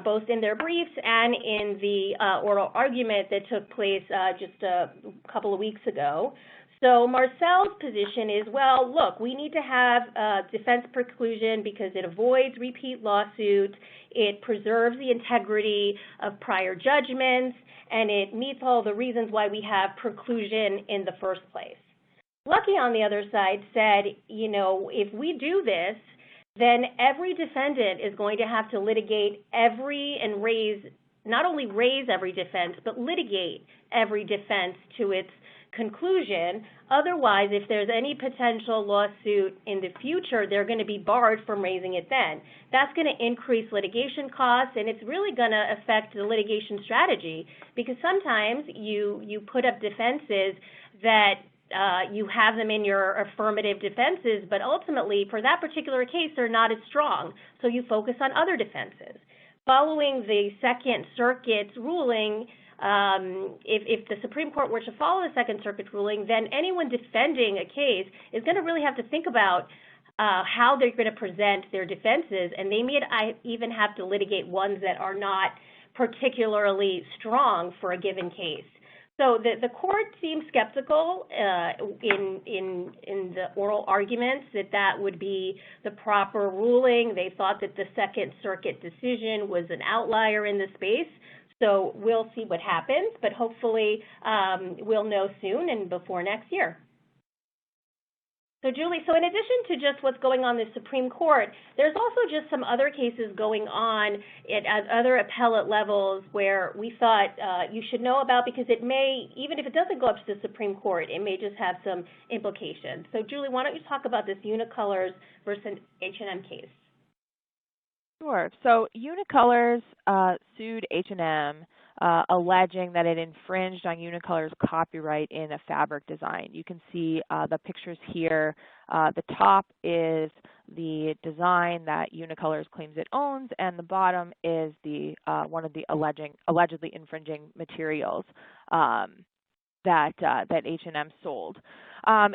both in their briefs and in the oral argument that took place just a couple of weeks ago. So Marcel's position is, well, look, we need to have defense preclusion because it avoids repeat lawsuits, it preserves the integrity of prior judgments, and it meets all the reasons why we have preclusion in the first place. Lucky, on the other side, said, you know, if we do this, then every defendant is going to have to litigate not only raise every defense, but litigate every defense to its conclusion. Otherwise, if there's any potential lawsuit in the future, they're going to be barred from raising it then. That's going to increase litigation costs, and it's really going to affect the litigation strategy because sometimes you put up defenses that you have them in your affirmative defenses, but ultimately, for that particular case, they're not as strong, so you focus on other defenses. Following the Second Circuit's ruling, if the Supreme Court were to follow the Second Circuit ruling, then anyone defending a case is going to really have to think about how they're going to present their defenses, and they may even have to litigate ones that are not particularly strong for a given case. So the court seemed skeptical in the oral arguments that would be the proper ruling. They thought that the Second Circuit decision was an outlier in the space. So we'll see what happens, but hopefully we'll know soon and before next year. So Julie, so in addition to just what's going on in the Supreme Court, there's also just some other cases going on at other appellate levels where we thought you should know about because it may, even if it doesn't go up to the Supreme Court, it may just have some implications. So Julie, why don't you talk about this Unicolors versus H&M case? Sure. So Unicolors sued H&M alleging that it infringed on Unicolors' copyright in a fabric design. You can see the pictures here. The top is the design that Unicolors claims it owns, and the bottom is the one of the allegedly infringing materials that H&M sold.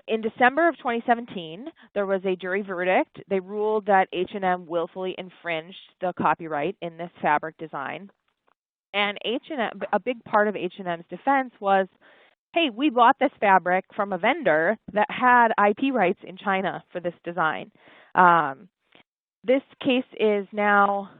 In December of 2017, there was a jury verdict. They ruled that H&M willfully infringed the copyright in this fabric design. And H&M, a big part of H&M's defense was, hey, we bought this fabric from a vendor that had IP rights in China for this design. This case is now,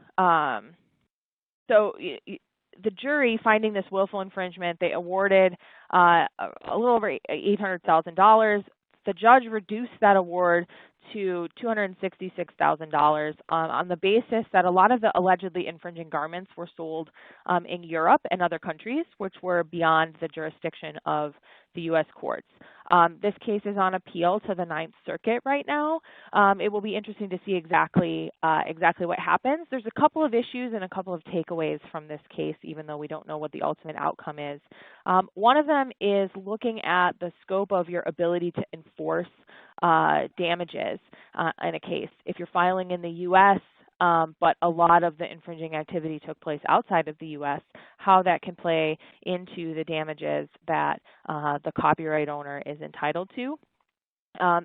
the jury, finding this willful infringement, they awarded a little over $800,000. The judge reduced that award to $266,000 on the basis that a lot of the allegedly infringing garments were sold in Europe and other countries, which were beyond the jurisdiction of the U.S. courts. This case is on appeal to the Ninth Circuit right now. It will be interesting to see exactly what happens. There's a couple of issues and a couple of takeaways from this case, even though we don't know what the ultimate outcome is. One of them is looking at the scope of your ability to enforce damages in a case. If you're filing in the U.S., but a lot of the infringing activity took place outside of the U.S., how that can play into the damages that the copyright owner is entitled to.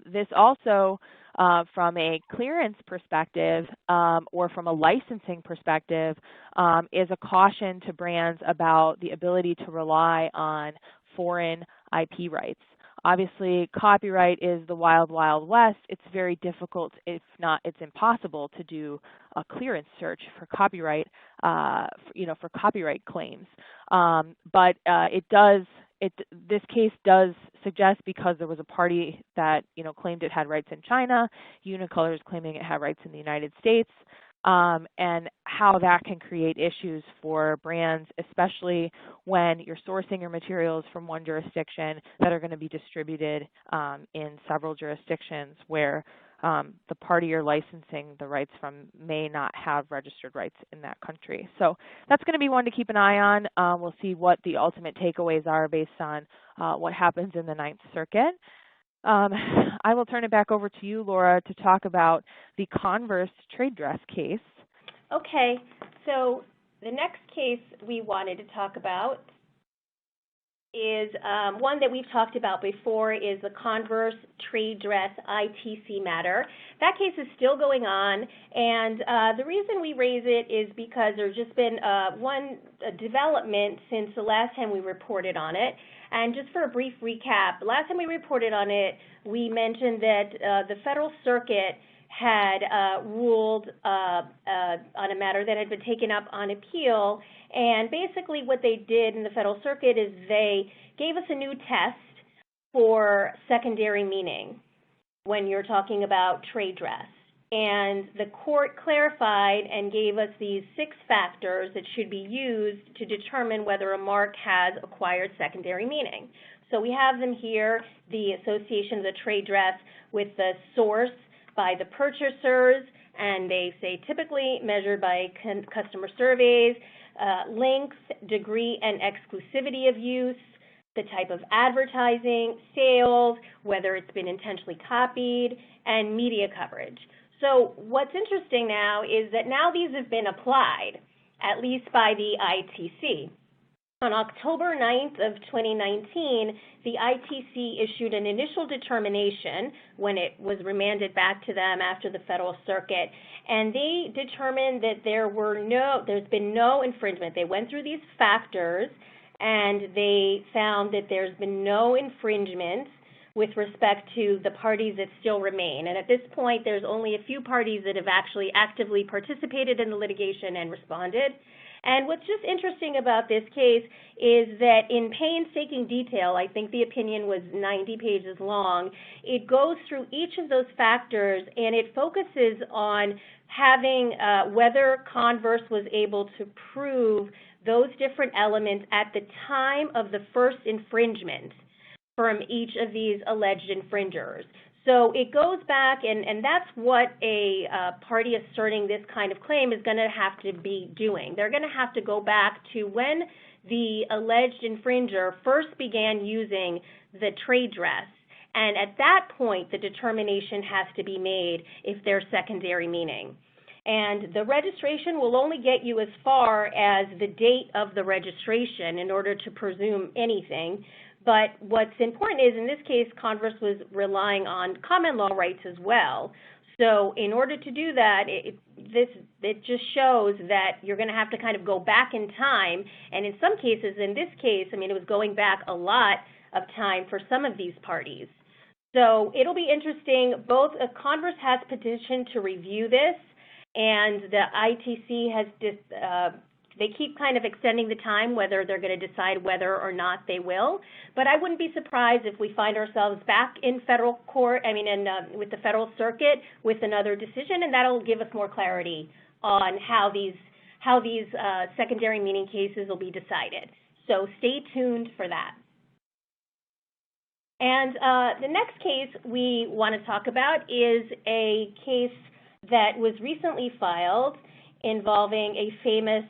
This also, from a clearance perspective or from a licensing perspective, is a caution to brands about the ability to rely on foreign IP rights. Obviously, copyright is the wild, wild west. It's very difficult, if not, it's impossible to do a clearance search for copyright, for copyright claims. But this case does suggest, because there was a party that claimed it had rights in China, Unicolors claiming it had rights in the United States. and how that can create issues for brands, especially when you're sourcing your materials from one jurisdiction that are going to be distributed in several jurisdictions where the party you're licensing the rights from may not have registered rights in that country. So that's going to be one to keep an eye on. We'll see what the ultimate takeaways are based on what happens in the Ninth Circuit. I will turn it back over to you, Laura, to talk about the Converse trade dress case. Okay, so the next case we wanted to talk about is one that we've talked about before, is the Converse trade dress ITC matter. That case is still going on, and the reason we raise it is because there's just been one development since the last time we reported on it. And just for a brief recap, last time we reported on it, we mentioned that the Federal Circuit had ruled on a matter that had been taken up on appeal. And basically what they did in the Federal Circuit is they gave us a new test for secondary meaning when you're talking about trade dress. And the court clarified and gave us these 6 factors that should be used to determine whether a mark has acquired secondary meaning. So we have them here, the association of the trade dress with the source by the purchasers, and they say typically measured by customer surveys, length, degree, and exclusivity of use, the type of advertising, sales, whether it's been intentionally copied, and media coverage. So what's interesting now is that now these have been applied, at least by the ITC. On October 9th of 2019, the ITC issued an initial determination when it was remanded back to them after the Federal Circuit, and they determined that there's been no infringement. They went through these factors, and they found that there's been no infringement with respect to the parties that still remain. And at this point, there's only a few parties that have actually actively participated in the litigation and responded. And what's just interesting about this case is that in painstaking detail, I think the opinion was 90 pages long, it goes through each of those factors and it focuses on having whether Converse was able to prove those different elements at the time of the first infringement from each of these alleged infringers. So it goes back, and that's what a party asserting this kind of claim is going to have to be doing. They're going to have to go back to when the alleged infringer first began using the trade dress. And at that point, the determination has to be made if there's secondary meaning. And the registration will only get you as far as the date of the registration in order to presume anything. But what's important is, in this case, Converse was relying on common law rights as well. So in order to do that, it just shows that you're going to have to kind of go back in time. And in some cases, in this case, I mean, it was going back a lot of time for some of these parties. So it'll be interesting. Both Converse has petitioned to review this, and the ITC has they keep kind of extending the time, whether they're going to decide whether or not they will. But I wouldn't be surprised if we find ourselves back in federal court, with the Federal Circuit with another decision, and that'll give us more clarity on how these secondary meaning cases will be decided. So stay tuned for that. And the next case we want to talk about is a case that was recently filed involving a famous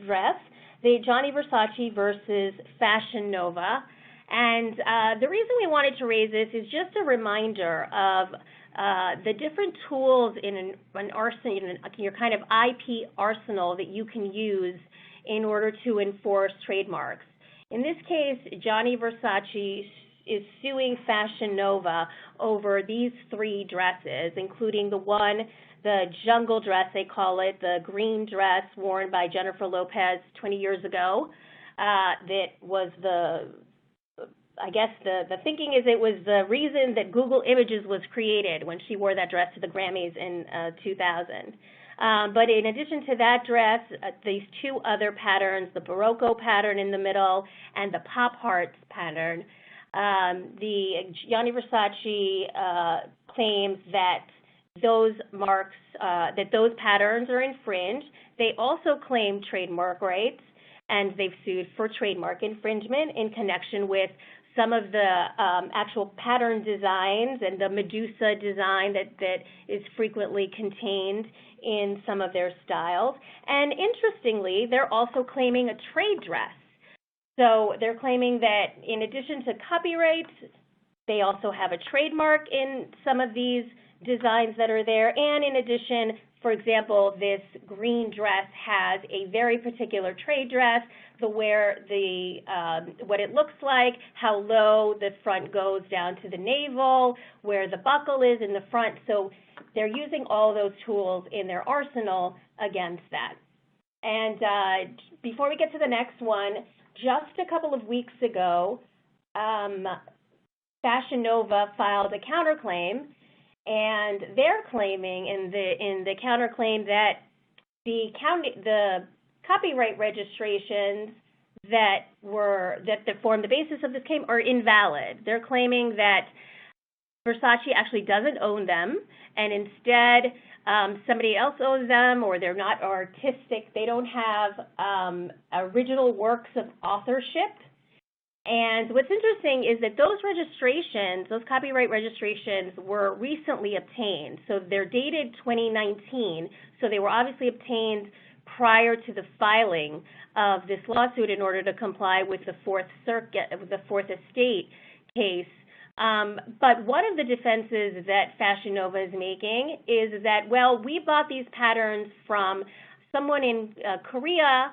dress, the Gianni Versace versus Fashion Nova. And the reason we wanted to raise this is just a reminder of the different tools in an arsenal, your kind of IP arsenal that you can use in order to enforce trademarks. In this case, Gianni Versace is suing Fashion Nova over these 3 dresses, including the jungle dress, they call it, the green dress worn by Jennifer Lopez 20 years ago. That was the thinking is it was the reason that Google Images was created when she wore that dress to the Grammys in 2000. But in addition to that dress, these 2 other patterns, the Barocco pattern in the middle and the Pop Hearts pattern, the Gianni Versace claims that those marks, that those patterns are infringed. They also claim trademark rights, and they've sued for trademark infringement in connection with some of the actual pattern designs and the Medusa design that is frequently contained in some of their styles. And interestingly, they're also claiming a trade dress. So they're claiming that in addition to copyright, they also have a trademark in some of these designs that are there. And in addition, for example, this green dress has a very particular trade dress, what it looks like, how low the front goes down to the navel, where the buckle is in the front. So they're using all those tools in their arsenal against that. And before we get to the next one, just a couple of weeks ago, Fashion Nova filed a counterclaim, and they're claiming in the counterclaim that the copyright registrations that form the basis of this claim are invalid. They're claiming that Versace actually doesn't own them, and instead somebody else owns them, or they're not artistic. They don't have original works of authorship. And what's interesting is that those registrations, those copyright registrations, were recently obtained. So they're dated 2019, so they were obviously obtained prior to the filing of this lawsuit in order to comply with the Fourth Estate case. But one of the defenses that Fashion Nova is making is that, well, we bought these patterns from someone in Korea,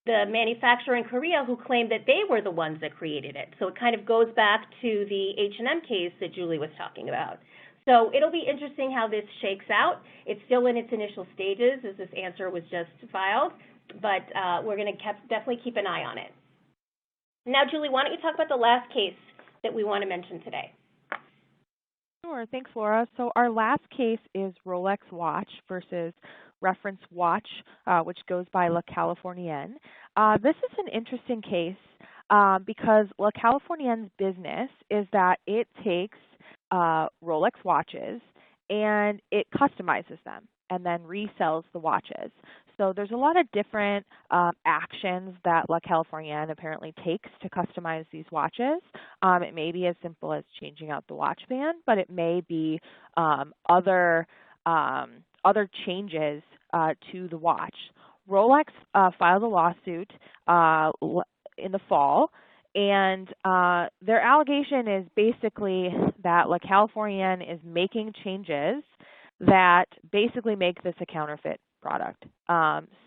the manufacturer in Korea, who claimed that they were the ones that created it. So it kind of goes back to the H&M case that Julie was talking about. So it'll be interesting how this shakes out. It's still in its initial stages as this answer was just filed, but we're going to definitely keep an eye on it. Now, Julie, why don't you talk about the last case that we want to mention today? Sure. Thanks, Laura. So our last case is Rolex Watch versus Reference Watch, which goes by La Californienne. This is an interesting case because La Californienne's business is that it takes Rolex watches and it customizes them and then resells the watches. So there's a lot of different actions that La Californienne apparently takes to customize these watches. It may be as simple as changing out the watch band, but it may be other changes to the watch. Rolex filed a lawsuit in the fall, and their allegation is basically that La Californienne is making changes that basically make this a counterfeit product.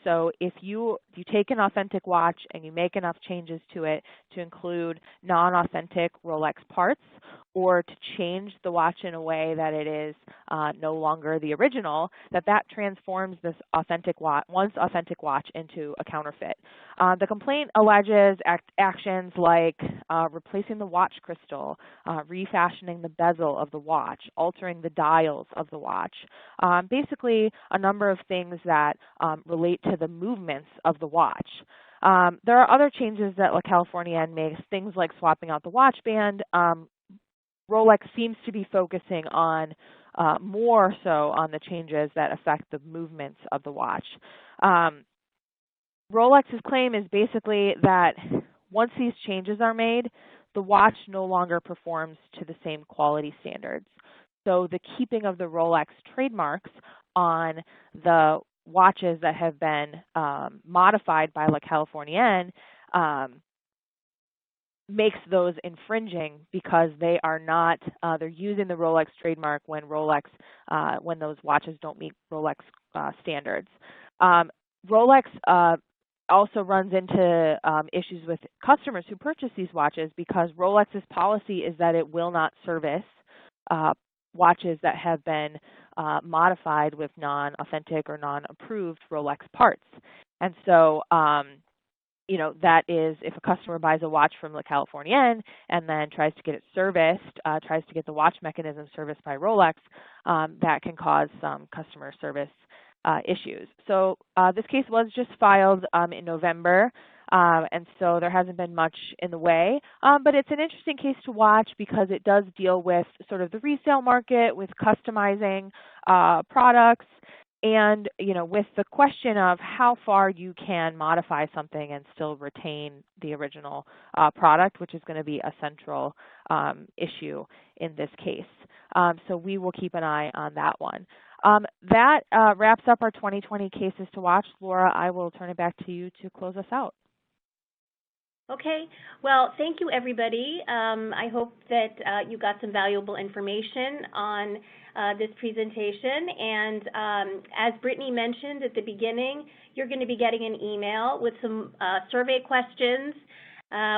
So if you take an authentic watch and you make enough changes to it to include non-authentic Rolex parts, or to change the watch in a way that it is no longer the original, that transforms this once authentic watch into a counterfeit. The complaint alleges actions like replacing the watch crystal, refashioning the bezel of the watch, altering the dials of the watch, basically a number of things that relate to the movements of the watch. There are other changes that La Californienne makes, things like swapping out the watch band. Rolex seems to be focusing on more so on the changes that affect the movements of the watch. Rolex's claim is basically that once these changes are made, the watch no longer performs to the same quality standards. So the keeping of the Rolex trademarks on the watches that have been modified by La Californienne makes those infringing because they are not, they're using the Rolex trademark when those watches don't meet Rolex standards. Rolex also runs into issues with customers who purchase these watches because Rolex's policy is that it will not service watches that have been modified with non-authentic or non-approved Rolex parts. And so, that is, if a customer buys a watch from La Californienne and then tries to get it serviced, tries to get the watch mechanism serviced by Rolex, that can cause some customer service issues. So this case was just filed in November. and so there hasn't been much in the way. But it's an interesting case to watch because it does deal with sort of the resale market, with customizing products, and with the question of how far you can modify something and still retain the original product, which is going to be a central issue in this case. So we will keep an eye on that one. That wraps up our 2020 cases to watch. Laura, I will turn it back to you to close us out. Okay, well, thank you, everybody. I hope that you got some valuable information on this presentation. And as Brittany mentioned at the beginning, you're going to be getting an email with some survey questions.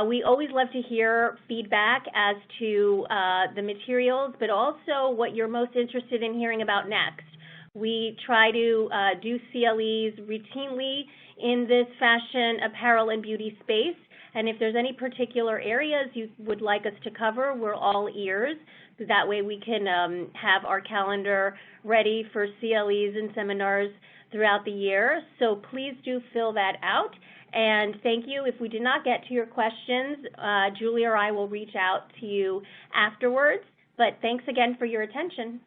We always love to hear feedback as to the materials, but also what you're most interested in hearing about next. We try to do CLEs routinely in this fashion, apparel, and beauty space. And if there's any particular areas you would like us to cover, we're all ears. That way we can have our calendar ready for CLEs and seminars throughout the year. So please do fill that out. And thank you. If we did not get to your questions, Julie or I will reach out to you afterwards. But thanks again for your attention.